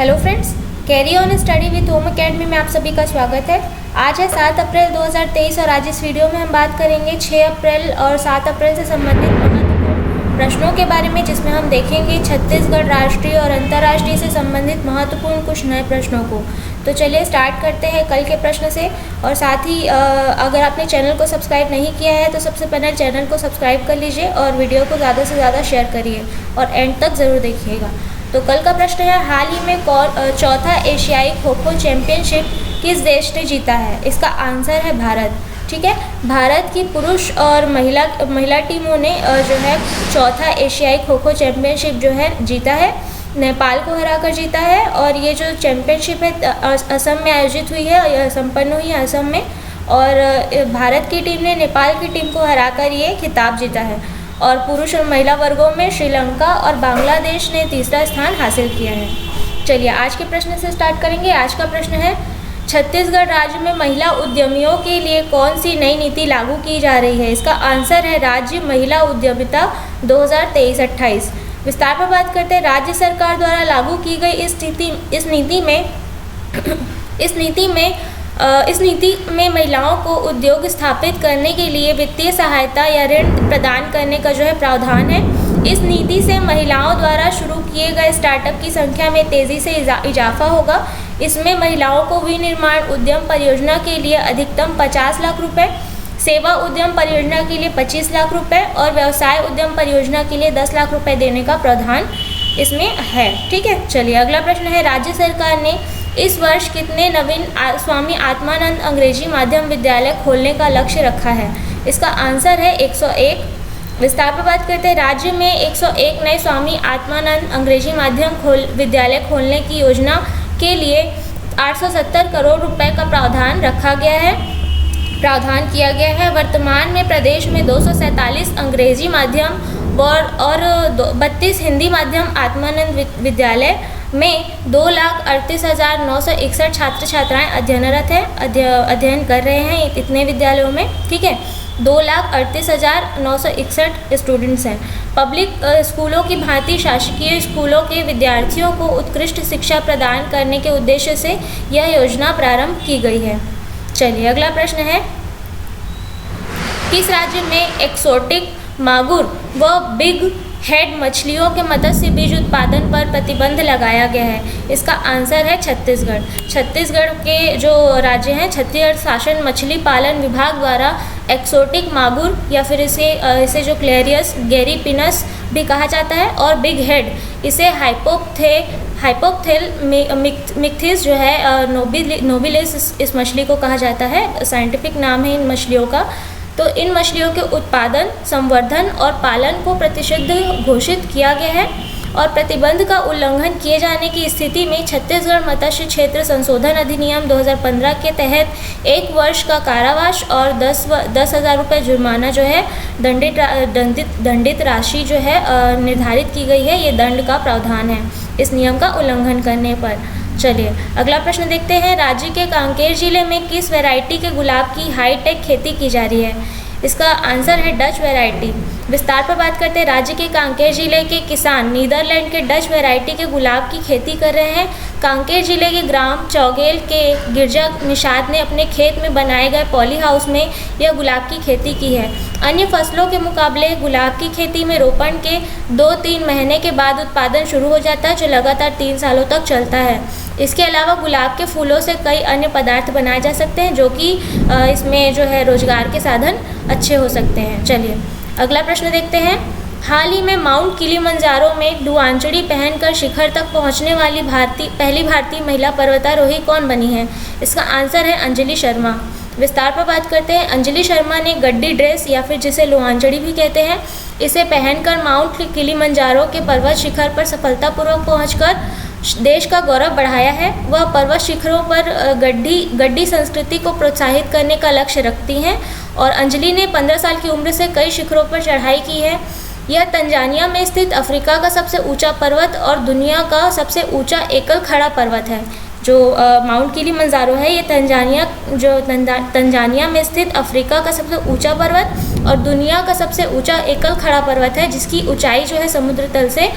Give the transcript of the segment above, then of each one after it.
Hello friends, carry on study with home academy में आप सभी का स्वागत है। आज है 7 अप्रैल 2023 और आज इस वीडियो में हम बात करेंगे 6 अप्रैल और 7 अप्रैल से संबंधित महत्वपूर्ण प्रश्नों के बारे में, जिसमें हम देखेंगे छत्तीसगढ़ राष्ट्रीय और अंतर्राष्ट्रीय से संबंधित महत्वपूर्ण कुछ नए प्रश्नों को। तो चलिए स्टार्ट करते हैं कल के प्रश्न से। और साथ ही अगर आपने चैनल को सब्सक्राइब नहीं किया है तो सबसे पहले चैनल को सब्सक्राइब कर लीजिए और वीडियो को ज़्यादा से ज़्यादा शेयर करिए और एंड तक ज़रूर देखिएगा। तो कल का प्रश्न है, हाल ही में चौथा एशियाई खो खो चैंपियनशिप किस देश ने जीता है? इसका आंसर है भारत। ठीक है, भारत की पुरुष और महिला टीमों ने जो है चौथा एशियाई खो खो चैंपियनशिप जो है जीता है, नेपाल को हराकर जीता है। और ये जो चैंपियनशिप है असम में आयोजित हुई है, यह संपन्न हुई है असम में, और भारत की टीम ने नेपाल की टीम को हराकर ये खिताब जीता है। और पुरुष और महिला वर्गों में श्रीलंका और बांग्लादेश ने तीसरा स्थान हासिल किया है। चलिए आज के प्रश्न से स्टार्ट करेंगे। आज का प्रश्न है, छत्तीसगढ़ राज्य में महिला उद्यमियों के लिए कौन सी नई नीति लागू की जा रही है? इसका आंसर है राज्य महिला उद्यमिता 2023-28। विस्तार पर बात करते हैं। राज्य सरकार द्वारा लागू की गई इस नीति में महिलाओं को उद्योग स्थापित करने के लिए वित्तीय सहायता या ऋण प्रदान करने का जो है प्रावधान है। इस नीति से महिलाओं द्वारा शुरू किए गए स्टार्टअप की संख्या में तेज़ी से इजाफा होगा। इसमें महिलाओं को विनिर्माण उद्यम परियोजना के लिए अधिकतम 50 लाख रुपए, सेवा उद्यम परियोजना के लिए 25 लाख रुपए और व्यवसाय उद्यम परियोजना के लिए 10 लाख रुपए देने का प्रावधान इसमें है। ठीक है, चलिए अगला प्रश्न है, राज्य सरकार ने इस वर्ष कितने नवीन स्वामी आत्मानंद अंग्रेजी माध्यम विद्यालय खोलने का लक्ष्य रखा है? इसका आंसर है 101। विस्तार पर बात करते हैं। राज्य में 101 नए स्वामी आत्मानंद अंग्रेजी माध्यम विद्यालय खोलने की योजना के लिए 870 करोड़ रुपए का प्रावधान किया गया है। वर्तमान में प्रदेश में 247 अंग्रेजी माध्यम और 32 हिंदी माध्यम आत्मानंद विद्यालय में 2,38,961 छात्र छात्राएँ अध्ययनरत हैं, अध्ययन कर रहे हैं इतने विद्यालयों में। ठीक है, 2,38,961 स्टूडेंट्स हैं। पब्लिक स्कूलों की भांति शासकीय स्कूलों के विद्यार्थियों को उत्कृष्ट शिक्षा प्रदान करने के उद्देश्य से यह योजना प्रारंभ की गई है। चलिए अगला प्रश्न है, किस राज्य में एक्सोटिक मागुर व बिग हेड मछलियों के मत्स्य बीज उत्पादन पर प्रतिबंध लगाया गया है? इसका आंसर है छत्तीसगढ़। छत्तीसगढ़ के जो राज्य हैं, छत्तीसगढ़ शासन मछली पालन विभाग द्वारा एक्सोटिक मागुर या फिर इसे जो क्लेरियस गैरीपिनस भी कहा जाता है और बिग हेड, इसे हाइपोप्थेल मिक्थिस जो है नोबिलिस इस मछली को कहा जाता है, साइंटिफिक नाम है इन मछलियों का। तो इन मछलियों के उत्पादन, संवर्धन और पालन को प्रतिषिद्ध घोषित किया गया है और प्रतिबंध का उल्लंघन किए जाने की स्थिति में छत्तीसगढ़ मत्स्य क्षेत्र संशोधन अधिनियम 2015 के तहत 1 वर्ष का कारावास और 10,000 रुपये जुर्माना जो है दंडित राशि जो है निर्धारित की गई है। ये दंड का प्रावधान है इस नियम का उल्लंघन करने पर। चलिए अगला प्रश्न देखते हैं, राज्य के कांकेर जिले में किस वैरायटी के गुलाब की हाईटेक खेती की जा रही है? इसका आंसर है डच वैरायटी। विस्तार पर बात करते हैं। राज्य के कांकेर जिले के किसान नीदरलैंड के डच वैरायटी के गुलाब की खेती कर रहे हैं। कांकेर जिले के ग्राम चौगेल के गिरजा निषाद ने अपने खेत में बनाए गए पॉली हाउस में यह गुलाब की खेती की है। अन्य फसलों के मुकाबले गुलाब की खेती में रोपण के 2-3 महीने के बाद उत्पादन शुरू हो जाता है, जो लगातार 3 सालों तक चलता है। इसके अलावा गुलाब के फूलों से कई अन्य पदार्थ बनाए जा सकते हैं, जो कि इसमें जो है रोजगार के साधन अच्छे हो सकते हैं। चलिए अगला प्रश्न देखते हैं, हाल ही में माउंट किलिमंजारो में डुआंचड़ी पहनकर शिखर तक पहुंचने वाली पहली भारतीय महिला पर्वतारोही कौन बनी है? इसका आंसर है अंजलि शर्मा। विस्तार पर बात करते हैं। अंजलि शर्मा ने गड्डी ड्रेस या फिर जिसे लोहांचड़ी भी कहते हैं, इसे पहनकर माउंट किलिमंजारो के पर्वत शिखर पर सफलतापूर्वक पहुंचकर देश का गौरव बढ़ाया है। वह पर्वत शिखरों पर गड्डी संस्कृति को प्रोत्साहित करने का लक्ष्य रखती हैं और अंजलि ने 15 साल की उम्र से कई शिखरों पर चढ़ाई की है। यह तंजानिया में स्थित अफ्रीका का सबसे ऊंचा पर्वत और दुनिया का सबसे ऊंचा एकल खड़ा पर्वत है। जो माउंट किलिमंजारो है, ये तंजानिया में स्थित अफ्रीका का सबसे ऊंचा पर्वत और दुनिया का सबसे ऊंचा एकल खड़ा पर्वत है, जिसकी ऊंचाई जो है समुद्र तल से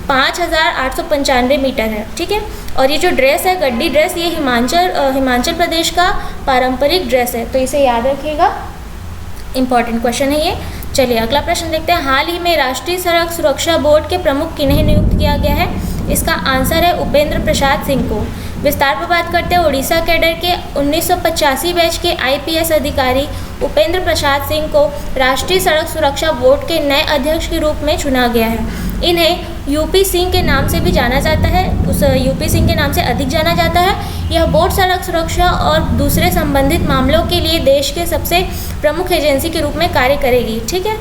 5895 मीटर है। ठीक है, और ये जो ड्रेस है गड्डी ड्रेस, ये हिमाचल प्रदेश का पारंपरिक ड्रेस है, तो इसे याद रखिएगा, इंपॉर्टेंट क्वेश्चन है ये। चलिए अगला प्रश्न देखते हैं। हाल ही में राष्ट्रीय सड़क सुरक्षा बोर्ड के प्रमुख किन्हें नियुक्त किया गया है? इसका आंसर है उपेंद्र प्रसाद सिंह को। विस्तार पर बात करते हैं। उड़ीसा कैडर के 1985 बैच के आईपीएस अधिकारी उपेंद्र प्रसाद सिंह को राष्ट्रीय सड़क सुरक्षा बोर्ड के नए अध्यक्ष के रूप में चुना गया है। इन्हें यूपी सिंह के नाम से भी जाना जाता है, उस यूपी सिंह के नाम से अधिक जाना जाता है। यह बोर्ड सड़क सुरक्षा और दूसरे संबंधित मामलों के लिए देश के सबसे प्रमुख एजेंसी के रूप में कार्य करेगी। ठीक है,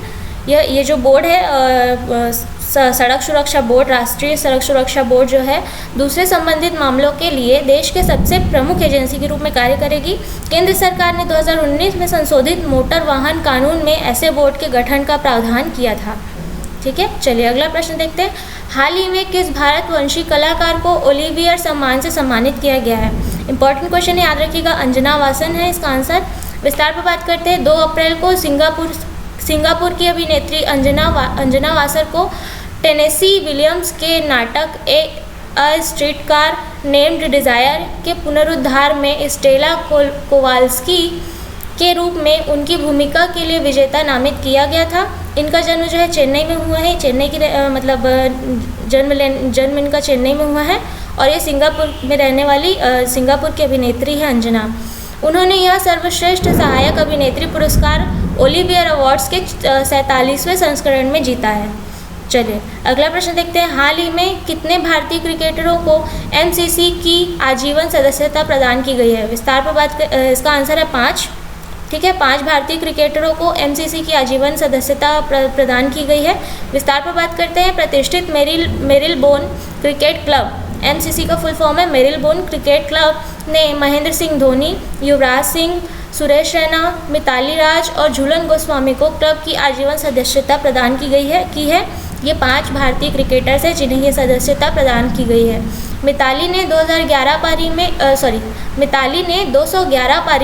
ये जो बोर्ड है सड़क सुरक्षा बोर्ड, राष्ट्रीय सड़क सुरक्षा बोर्ड जो है दूसरे संबंधित मामलों के लिए देश के सबसे प्रमुख एजेंसी के रूप में कार्य करेगी। केंद्र सरकार ने 2019 में संशोधित मोटर वाहन कानून में ऐसे बोर्ड के गठन का प्रावधान किया था। ठीक है, चलिए अगला प्रश्न देखते हैं। हाल ही में किस भारतवंशी कलाकार को ओलिवियर सम्मान से सम्मानित किया गया है? इंपॉर्टेंट क्वेश्चन है, याद रखिएगा, अंजना वासन है इसका आंसर। विस्तार पर बात करते हैं। 2 अप्रैल को सिंगापुर की अभिनेत्री अंजना वासर को टेनेसी विलियम्स के नाटक ए स्ट्रीट कार नेम्ड डिज़ायर के पुनरुद्धार में स्टेला कोवाल्स्की के रूप में उनकी भूमिका के लिए विजेता नामित किया गया था। इनका जन्म जो है चेन्नई में हुआ है, चेन्नई की जन्म इनका चेन्नई में हुआ है, और ये सिंगापुर में रहने वाली सिंगापुर की अभिनेत्री है अंजना। उन्होंने यह सर्वश्रेष्ठ सहायक अभिनेत्री पुरस्कार ओलिवियर अवार्ड्स के 47वें संस्करण में जीता है। चलिए अगला प्रश्न देखते हैं। हाल ही में कितने भारतीय क्रिकेटरों को एमसीसी की आजीवन सदस्यता प्रदान की गई है? विस्तार पर बात इसका आंसर है 5। ठीक है, 5 भारतीय क्रिकेटरों को एमसीसी की आजीवन सदस्यता प्रदान की गई है। विस्तार पर बात करते हैं। प्रतिष्ठित मेरिलबोन क्रिकेट क्लब, एमसीसी का फुल फॉर्म है मेरिलबोन क्रिकेट क्लब, ने महेंद्र सिंह धोनी, युवराज सिंह, सुरेश रैना, मिताली राज और झूलन गोस्वामी को क्लब की आजीवन सदस्यता प्रदान की है। ये 5 भारतीय क्रिकेटर्स हैं जिन्हें ये सदस्यता प्रदान की गई है। मिताली ने 211 पारी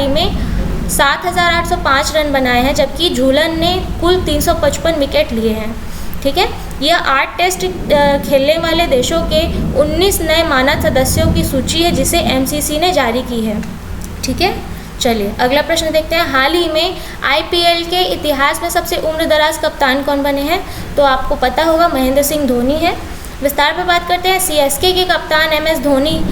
में 7,805 रन बनाए हैं, जबकि झूलन ने कुल 355 विकेट लिए हैं। ठीक है, यह 8 टेस्ट खेलने वाले देशों के 19 नए मानद सदस्यों की सूची है जिसे एमसीसी ने जारी की है। ठीक है, चलिए अगला प्रश्न देखते हैं। हाल ही में आईपीएल के इतिहास में सबसे उम्रदराज कप्तान कौन बने हैं? तो आपको पता होगा महेंद्र सिंह धोनी है। विस्तार पर बात करते हैं। सीएसके के कप्तान एमएस धोनी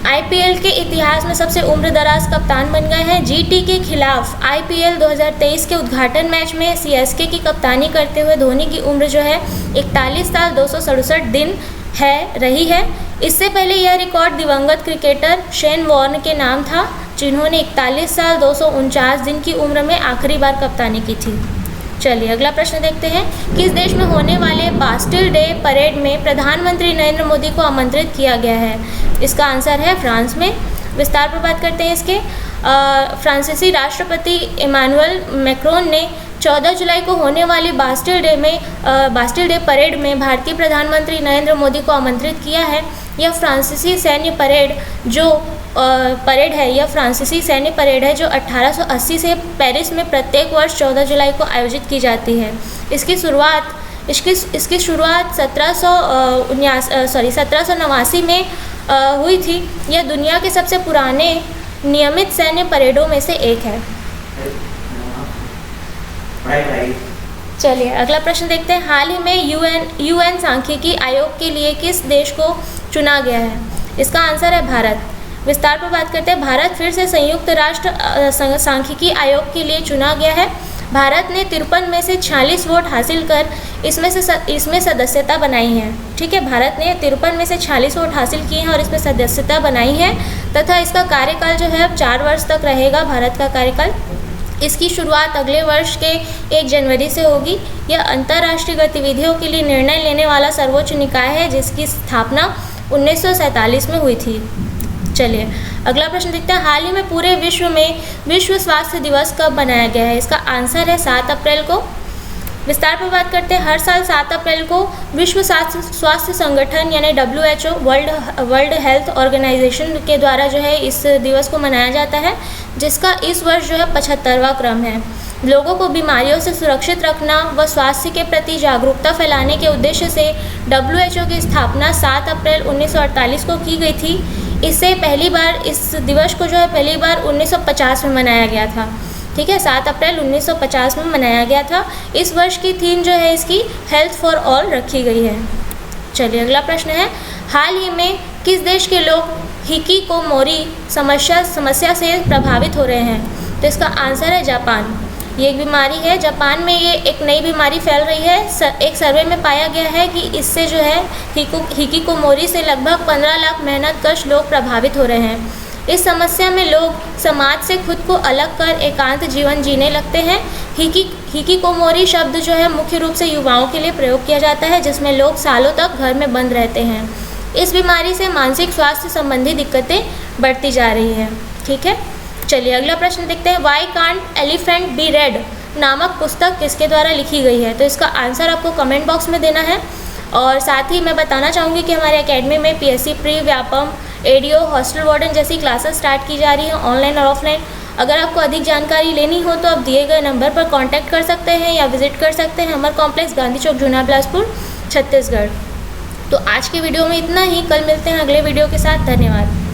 आईपीएल के इतिहास में सबसे उम्रदराज कप्तान बन गए हैं। जीटी के खिलाफ आईपीएल 2023 के उद्घाटन मैच में सीएसके की कप्तानी करते हुए धोनी की उम्र जो है 41 साल 267 दिन रही है। इससे पहले यह रिकॉर्ड दिवंगत क्रिकेटर शेन वॉर्न के नाम था, जिन्होंने 41 साल 249 दिन की उम्र में आखिरी बार कप्तानी की थी। चलिए अगला प्रश्न देखते हैं। किस देश में होने वाले बास्टिल डे परेड में प्रधानमंत्री नरेंद्र मोदी को आमंत्रित किया गया है? इसका आंसर है फ्रांस में। विस्तार पर बात करते हैं इसके। फ्रांसीसी राष्ट्रपति इमानुएल मैक्रोन ने 14 जुलाई को होने वाली बास्टिल डे परेड में भारतीय प्रधानमंत्री नरेंद्र मोदी को आमंत्रित किया है। यह फ्रांसीसी सैन्य परेड है जो 1880 से पेरिस में प्रत्येक वर्ष 14 जुलाई को आयोजित की जाती है। इसकी शुरुआत 1789 में हुई थी। यह दुनिया के सबसे पुराने नियमित सैन्य परेडों में से एक है। चलिए अगला प्रश्न देखते हैं। हाल ही में यूएन सांख्यिकी आयोग के लिए किस देश को चुना गया है? इसका आंसर है भारत। विस्तार पर बात करते हैं। भारत फिर से संयुक्त राष्ट्र सांख्यिकी आयोग के लिए चुना गया है। भारत ने 53 में से 46 वोट हासिल कर इसमें सदस्यता बनाई है। ठीक है, भारत ने 53 में से 46 वोट हासिल किए हैं और इसमें सदस्यता बनाई है, तथा इसका कार्यकाल जो है 4 वर्ष तक रहेगा भारत का कार्यकाल। इसकी शुरुआत अगले वर्ष के 1 जनवरी से होगी। यह अंतर्राष्ट्रीय गतिविधियों के लिए निर्णय लेने वाला सर्वोच्च निकाय है, जिसकी स्थापना 1947 में हुई थी। चलिए अगला प्रश्न देखते हैं। हाल ही में पूरे विश्व में विश्व स्वास्थ्य दिवस कब मनाया गया है? इसका आंसर है 7 अप्रैल को। विस्तार पर बात करते हैं। हर साल 7 अप्रैल को विश्व स्वास्थ्य संगठन यानी WHO वर्ल्ड हेल्थ ऑर्गेनाइजेशन के द्वारा जो है इस दिवस को मनाया जाता है, जिसका इस वर्ष जो है 75वां क्रम है। लोगों को बीमारियों से सुरक्षित रखना व स्वास्थ्य के प्रति जागरूकता फैलाने के उद्देश्य से WHO की स्थापना 7 अप्रैल 1948 को की गई थी। इससे पहली बार इस दिवस को जो है पहली बार 1950 में मनाया गया था। ठीक है, 7 अप्रैल 1950 में मनाया गया था। इस वर्ष की थीम जो है इसकी हेल्थ फॉर ऑल रखी गई है। चलिए अगला प्रश्न है, हाल ही में किस देश के लोग हिकिकोमोरी समस्या से प्रभावित हो रहे हैं? तो इसका आंसर है जापान। ये एक बीमारी है, जापान में ये एक नई बीमारी फैल रही है। एक सर्वे में पाया गया है कि इससे जो है हिकिकोमोरी से लगभग 15 लाख मेहनतकश लोग प्रभावित हो रहे हैं। इस समस्या में लोग समाज से खुद को अलग कर एकांत जीवन जीने लगते हैं। हिकिकोमोरी शब्द जो है मुख्य रूप से युवाओं के लिए प्रयोग किया जाता है, जिसमें लोग सालों तक घर में बंद रहते हैं। इस बीमारी से मानसिक स्वास्थ्य संबंधी दिक्कतें बढ़ती जा रही हैं। ठीक है, चलिए अगला प्रश्न देखते हैं, why can't elephant be red नामक पुस्तक किसके द्वारा लिखी गई है? तो इसका आंसर आपको कमेंट बॉक्स में देना है। और साथ ही मैं बताना चाहूँगी कि हमारे एकेडमी में PSC pre, Vyapam, ADO, hostel warden जैसी क्लासेस स्टार्ट की जा रही हैं, ऑनलाइन और ऑफलाइन। अगर आपको अधिक जानकारी लेनी हो तो आप दिए गए नंबर पर कांटेक्ट कर सकते हैं या विजिट कर सकते हैं अमर कॉम्प्लेक्स, गांधी चौक, जूना बिलासपुर, छत्तीसगढ़। तो आज के वीडियो में इतना ही। कल मिलते हैं अगले वीडियो के साथ। धन्यवाद।